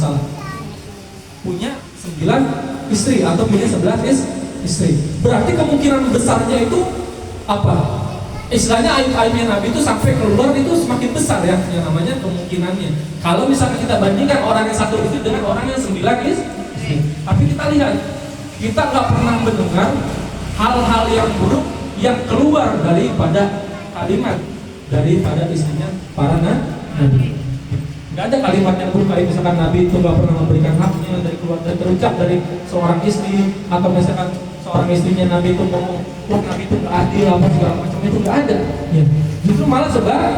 salah. Punya 9 istri atau punya 11 istri. Berarti kemungkinan besarnya itu apa? Istilahnya aib-aibnya Nabi itu sampai keluar itu semakin besar ya, yang namanya kemungkinannya. Kalau misalnya kita bandingkan orang yang 1 istri dengan orang yang 9 istri, tapi kita lihat, kita nggak pernah mendengar hal-hal yang buruk yang keluar daripada kalimat daripada istrinya para nabi. Nggak ada kalimat yang buruk kayak misalkan Nabi itu nggak pernah memberikan haknya dari keluarga, terucap dari seorang istri, atau misalkan seorang istrinya Nabi itu ngomong, wah Nabi itu nggak adil apa segala macam, itu nggak ada. Ya. Justru malah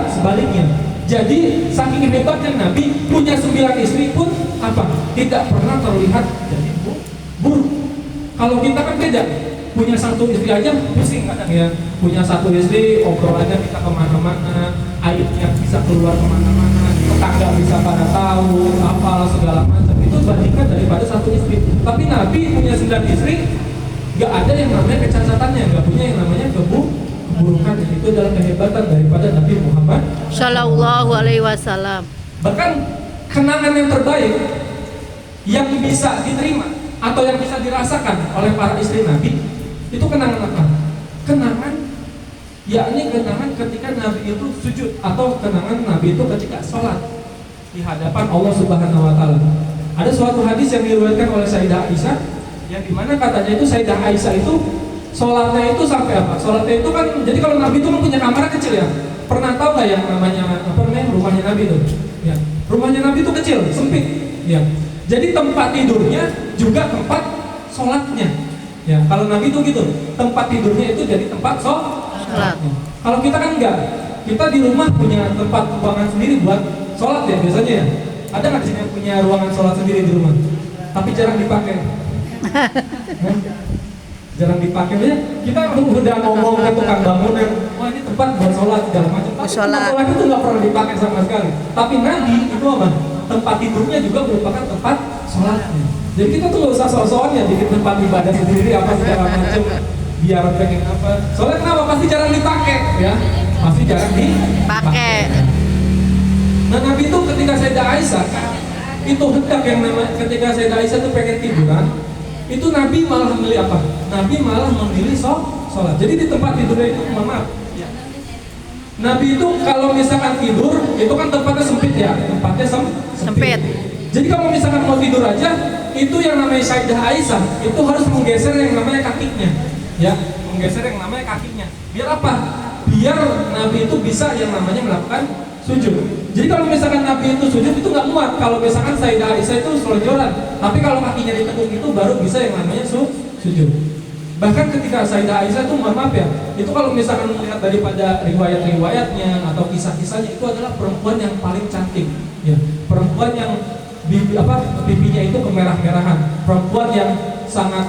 sebaliknya. Jadi saking hebatnya Nabi punya 9 istri pun apa? Tidak pernah terlihat jadi buruk. Kalau kita kan beda. Punya 1 istri aja pusing kadang ya. Punya 1 istri obrolannya kita kemana-mana, aibnya bisa keluar kemana-mana, tetangga bisa pada tahu, apalah segala macam. Itu bandingkan daripada 1 istri. Tapi Nabi punya 9 istri, nggak ada yang namanya kecacatannya, nggak punya yang namanya keburukan. Itu adalah kehebatan daripada Nabi Muhammad Shallallahu Alaihi Wasallam. Bahkan kenangan yang terbaik yang bisa diterima atau yang bisa dirasakan oleh para istri Nabi itu kenangan apa? Kenangan, yakni kenangan ketika Nabi itu sujud, atau kenangan Nabi itu ketika sholat di hadapan Allah Subhanahu Wa Taala. Ada suatu hadis yang diriwayatkan oleh Sayyidah Aisyah, yang dimana katanya itu Sayyidah Aisyah itu sholatnya itu sampai apa? Sholatnya itu kan, jadi kalau Nabi itu kan punya kamar kecil ya. Pernah tahu nggak yang namanya apa namanya rumahnya Nabi itu? Ya, rumahnya Nabi itu kecil, sempit. Ya, jadi tempat tidurnya juga tempat sholatnya. Ya, kalau Nabi itu gitu, tempat tidurnya itu jadi tempat sholat. Kalau kita kan enggak, kita di rumah punya tempat ruangan sendiri buat sholat ya biasanya ya. Ada nggak di sini yang punya ruangan sholat sendiri di rumah? Tapi jarang dipakai. Jarang dipakai ya. Kita udah ngomong ke tukang bangunan, wah ini tempat buat sholat segala macam. Tapi tempat sholat itu nggak pernah dipakai sama sekali. Tapi Nabi itu apa? Tempat tidurnya juga merupakan tempat sholatnya. Jadi kita tuh gak usah sok-sokan ya bikin tempat ibadah sendiri apa segala macam biar pengen apa. Soalnya kenapa? Pasti jarang dipakai ya. Pasti jarang dipakai. Nah Nabi itu ketika Sayyidah Aisyah itu hendak yang namanya ketika Sayyidah Aisyah itu pengen tiduran, itu Nabi malah memilih apa? Nabi malah memilih sholat. Jadi di tempat tidurnya itu maaf. Nabi itu kalau misalkan tidur itu kan tempatnya sempit ya, tempatnya sempit. Jadi kalau misalkan mau tidur aja, itu yang namanya Sayyidah Aisyah itu harus menggeser yang namanya kakinya, ya, menggeser yang namanya kakinya. Biar apa? Biar Nabi itu bisa yang namanya melakukan sujud. Jadi kalau misalkan Nabi itu sujud itu nggak muat. Kalau misalkan Sayyidah Aisyah itu selonjoran, tapi kalau kakinya ditekuk itu baru bisa yang namanya sujud. Bahkan ketika Sayyidah Aisyah itu mohon maaf ya, itu kalau misalkan melihat daripada riwayat-riwayatnya atau kisah-kisahnya, itu adalah perempuan yang paling cantik, ya, perempuan yang pipinya itu kemerah-merahan, perempuan yang sangat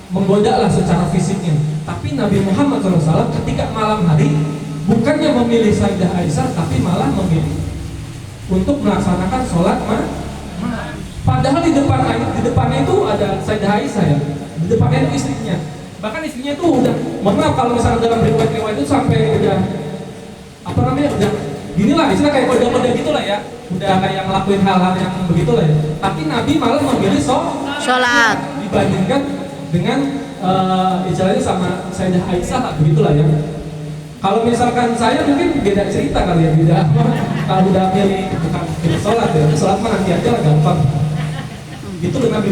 menggoda lah secara fisiknya. Tapi Nabi Muhammad SAW ketika malam hari bukannya memilih Sayyidah Aisyah, tapi malah memilih untuk melaksanakan sholat padahal di depannya itu ada Sayyidah Aisyah ya, di depannya itu istrinya. Bahkan istrinya itu udah, mohon maaf kalau misalnya dalam riwayat itu sampai udah apa namanya, udah ginilah istilah kayak kode-kode gitulah ya, udah kayak ngelakuin hal-hal yang begitulah ya. Tapi Nabi malah memilih sholat dibandingkan dengan istilahnya sama Sayyidah Aisyah lah, begitulah ya. Kalau misalkan saya mungkin beda cerita kali ya, beda kalau udah milih bukan sholat ya, sholat mah nanti aja lah gampang. Gitu Nabi.